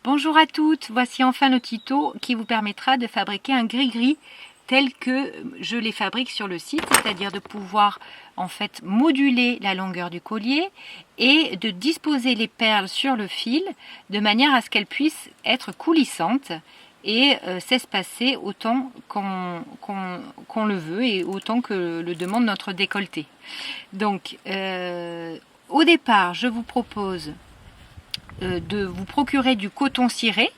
Bonjour à toutes, voici enfin le tuto qui vous permettra de fabriquer un gris-gris tel que je les fabrique sur le site, c'est-à-dire de pouvoir en fait moduler la longueur du collier et de disposer les perles sur le fil de manière à ce qu'elles puissent être coulissantes et s'espacer autant qu'on le veut et autant que le demande notre décolleté. Donc au départ, je vous propose de vous procurer du coton ciré.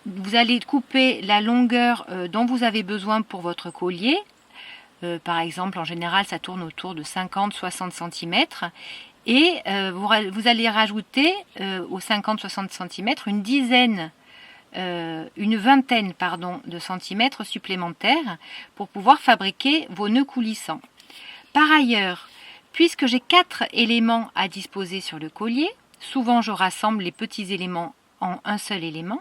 Vous allez couper la longueur dont vous avez besoin pour votre collier. Par exemple, en général, ça tourne autour de 50-60 cm. Et vous allez rajouter aux 50-60 cm une vingtaine de centimètres supplémentaires pour pouvoir fabriquer vos nœuds coulissants. Par ailleurs, puisque j'ai 4 éléments à disposer sur le collier, souvent je rassemble les petits éléments en un seul élément,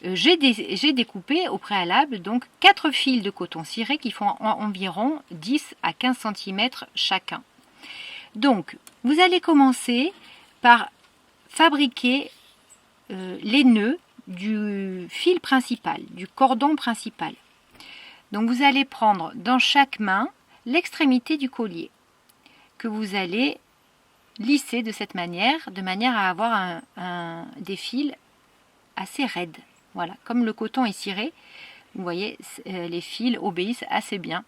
j'ai découpé au préalable donc 4 fils de coton ciré qui font environ 10 à 15 cm chacun. Donc vous allez commencer par fabriquer les nœuds du fil principal, du cordon principal. Donc vous allez prendre dans chaque main l'extrémité du collier que vous allez lisser de cette manière, de manière à avoir des fils assez raides. Voilà, comme le coton est ciré, vous voyez, les fils obéissent assez bien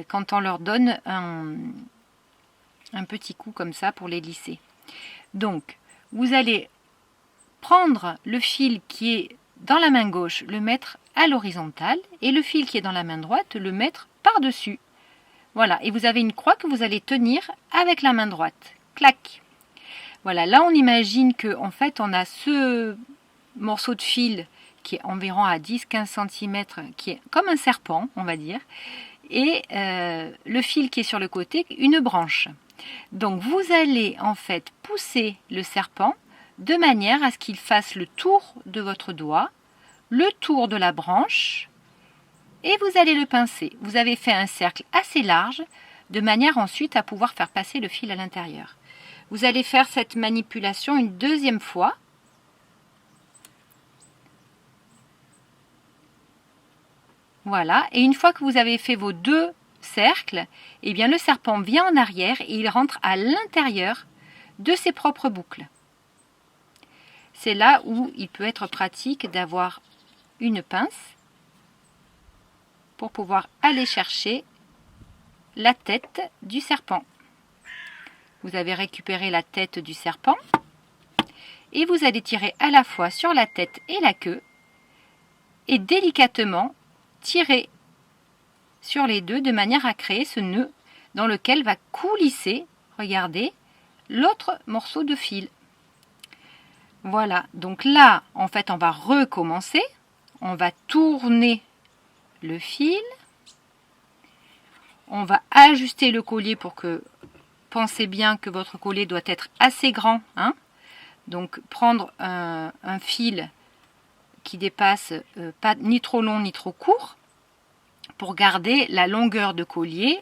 quand on leur donne un petit coup comme ça pour les lisser. Donc, vous allez prendre le fil qui est dans la main gauche, le mettre à l'horizontale, et le fil qui est dans la main droite, le mettre par-dessus. Voilà, et vous avez une croix que vous allez tenir avec la main droite. Clac. Voilà, là on imagine que en fait on a ce morceau de fil qui est environ à 10-15 cm, qui est comme un serpent, on va dire, et le fil qui est sur le côté, une branche. Donc vous allez en fait pousser le serpent de manière à ce qu'il fasse le tour de votre doigt, le tour de la branche, et vous allez le pincer. Vous avez fait un cercle assez large, de manière ensuite à pouvoir faire passer le fil à l'intérieur. Vous allez faire cette manipulation une deuxième fois. Voilà, et une fois que vous avez fait vos 2 cercles, eh bien le serpent vient en arrière et il rentre à l'intérieur de ses propres boucles. C'est là où il peut être pratique d'avoir une pince pour pouvoir aller chercher la tête du serpent. Vous avez récupéré la tête du serpent et vous allez tirer à la fois sur la tête et la queue et délicatement tirer sur les deux de manière à créer ce nœud dans lequel va coulisser, regardez, l'autre morceau de fil. Voilà, donc là, en fait, on va recommencer. On va tourner le fil. On va ajuster le collier pour que, pensez bien que votre collier doit être assez grand. Hein. Donc, prendre un fil qui dépasse pas ni trop long ni trop court pour garder la longueur de collier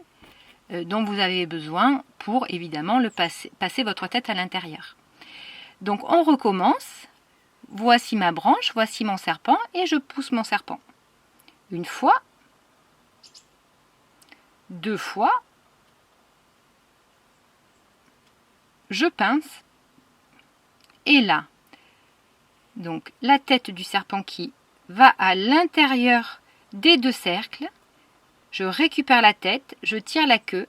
dont vous avez besoin pour évidemment passer votre tête à l'intérieur. Donc on recommence, voici ma branche, voici mon serpent et je pousse mon serpent. Une fois, 2 fois, je pince et là, donc la tête du serpent qui va à l'intérieur des 2 cercles, je récupère la tête, je tire la queue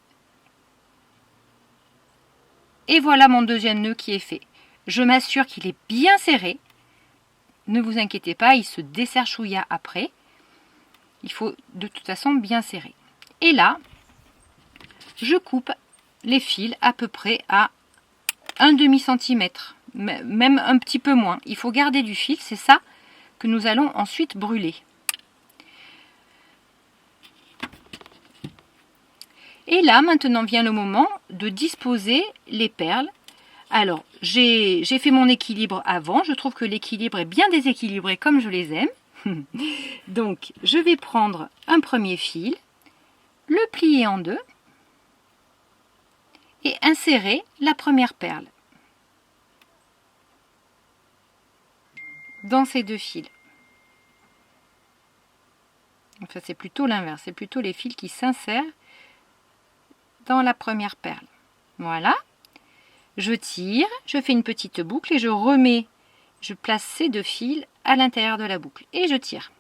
et voilà mon deuxième nœud qui est fait. Je m'assure qu'il est bien serré. Ne vous inquiétez pas, il se desserre chouïa après. Il faut de toute façon bien serrer. Et là, je coupe les fils à peu près à 1/2 centimètre, même un petit peu moins. Il faut garder du fil, c'est ça que nous allons ensuite brûler. Et là, maintenant vient le moment de disposer les perles. Alors, j'ai fait mon équilibre avant. Je trouve que l'équilibre est bien déséquilibré comme je les aime. Donc, je vais prendre un premier fil, le plier en 2 et insérer la première perle. dans ces deux fils. Enfin, c'est plutôt l'inverse, c'est plutôt les fils qui s'insèrent dans la première perle. Voilà. Je tire, je fais une petite boucle et je place ces deux fils à l'intérieur de la boucle et je tire.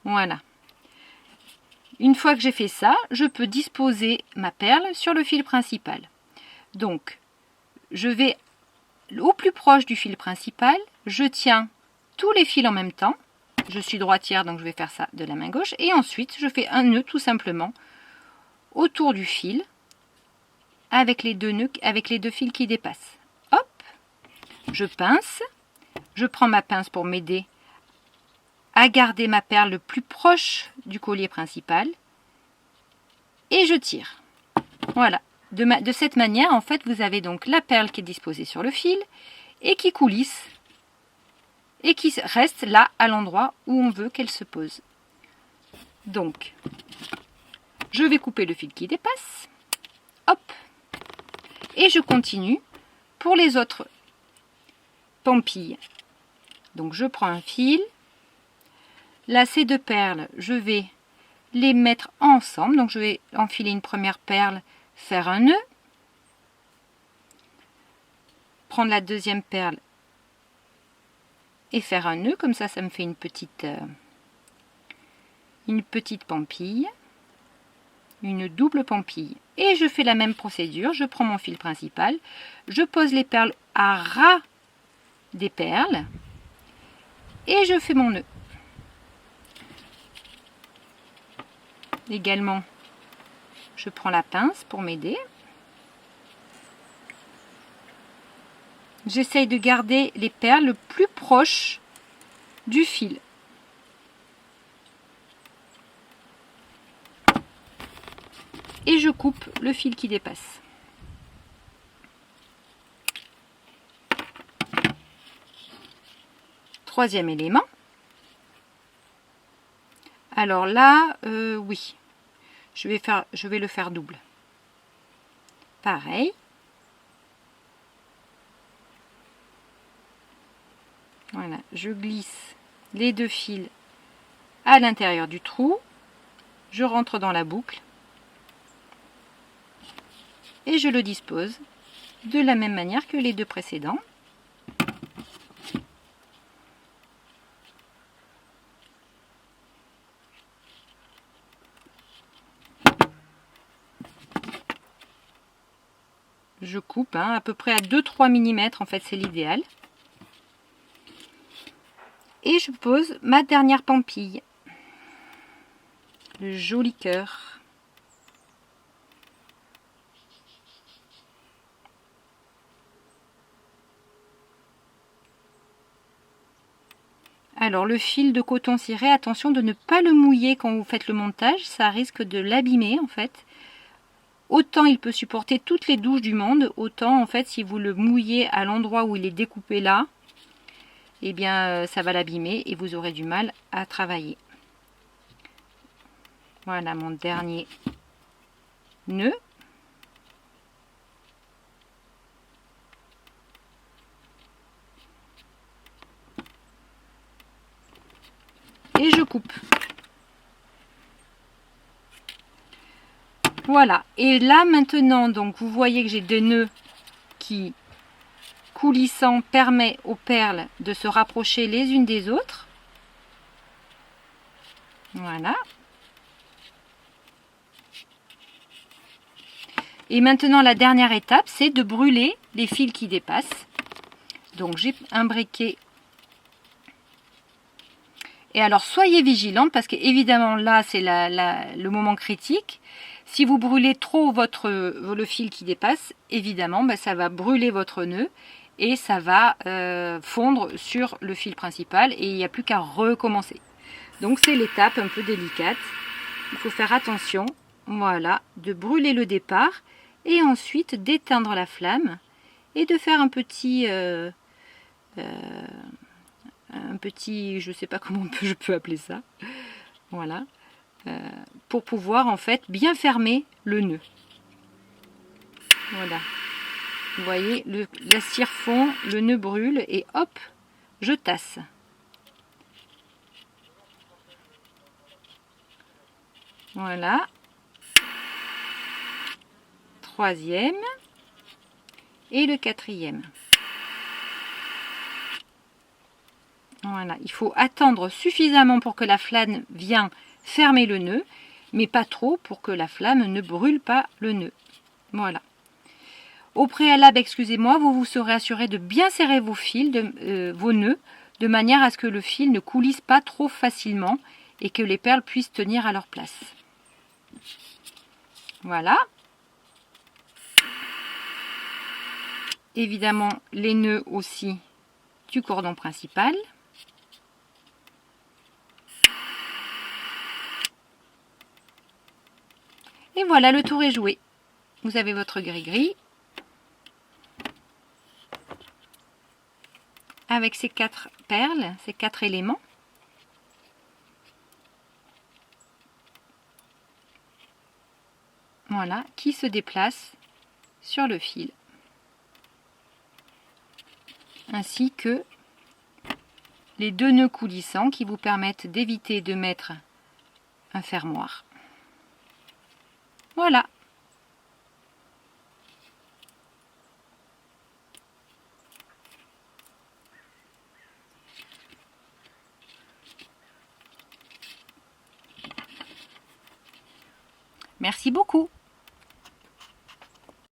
Voilà. Une fois que j'ai fait ça, je peux disposer ma perle sur le fil principal. Donc, je vais au plus proche du fil principal, je tiens tous les fils en même temps. Je suis droitière, donc je vais faire ça de la main gauche. Et ensuite, je fais un nœud tout simplement autour du fil avec les deux nœuds, avec les deux fils qui dépassent. Hop, je pince. Je prends ma pince pour m'aider à garder ma perle le plus proche du collier principal. Et je tire. Voilà. De cette manière, en fait, vous avez donc la perle qui est disposée sur le fil et qui coulisse et qui reste là à l'endroit où on veut qu'elle se pose. Donc, je vais couper le fil qui dépasse. Hop. Et je continue pour les autres pampilles. Donc, je prends un fil. Là, ces deux perles, je vais les mettre ensemble. Donc, je vais enfiler une première perle, faire un nœud. Prendre la deuxième perle et faire un nœud. Comme ça, ça me fait une petite pampille. Une double pampille. Et je fais la même procédure. Je prends mon fil principal. Je pose les perles à ras des perles. Et je fais mon nœud. Également, je prends la pince pour m'aider. J'essaye de garder les perles le plus proche du fil. Et je coupe le fil qui dépasse. Troisième élément. Alors là, oui, je vais le faire double. Pareil. Voilà, je glisse les deux fils à l'intérieur du trou. Je rentre dans la boucle. Et je le dispose de la même manière que les deux précédents. Je coupe à peu près à 2-3 mm, en fait c'est l'idéal. Et je pose ma dernière pampille. Le joli cœur. Alors le fil de coton ciré, attention de ne pas le mouiller quand vous faites le montage, ça risque de l'abîmer en fait. Autant il peut supporter toutes les douches du monde, autant en fait si vous le mouillez à l'endroit où il est découpé là, eh bien ça va l'abîmer et vous aurez du mal à travailler. Voilà mon dernier nœud. Et je coupe. Voilà, et là maintenant, donc vous voyez que j'ai des nœuds qui, coulissant, permet aux perles de se rapprocher les unes des autres. Voilà. Et maintenant, la dernière étape, c'est de brûler les fils qui dépassent. Donc j'ai un briquet. Et alors, soyez vigilants parce qu'évidemment, là, c'est le moment critique. Si vous brûlez trop le fil qui dépasse, évidemment, ça va brûler votre nœud et ça va fondre sur le fil principal et il n'y a plus qu'à recommencer. Donc c'est l'étape un peu délicate. Il faut faire attention, voilà, de brûler le départ et ensuite d'éteindre la flamme et de faire un petit, je ne sais pas comment je peux appeler ça, voilà. Pour pouvoir en fait bien fermer le nœud. Voilà. Vous voyez, la cire fond, le nœud brûle et hop, je tasse. Voilà. Troisième. Et le quatrième. Voilà, il faut attendre suffisamment pour que la flamme vienne fermer le nœud, mais pas trop pour que la flamme ne brûle pas le nœud. Voilà. Au préalable, excusez-moi, vous vous serez assuré de bien serrer vos fils, vos nœuds, de manière à ce que le fil ne coulisse pas trop facilement et que les perles puissent tenir à leur place. Voilà. Évidemment, les nœuds aussi du cordon principal. Et voilà, le tour est joué. Vous avez votre gris-gris avec ces 4 perles, ces 4 éléments. Voilà, qui se déplacent sur le fil. Ainsi que les 2 nœuds coulissants qui vous permettent d'éviter de mettre un fermoir. Voilà. Merci beaucoup.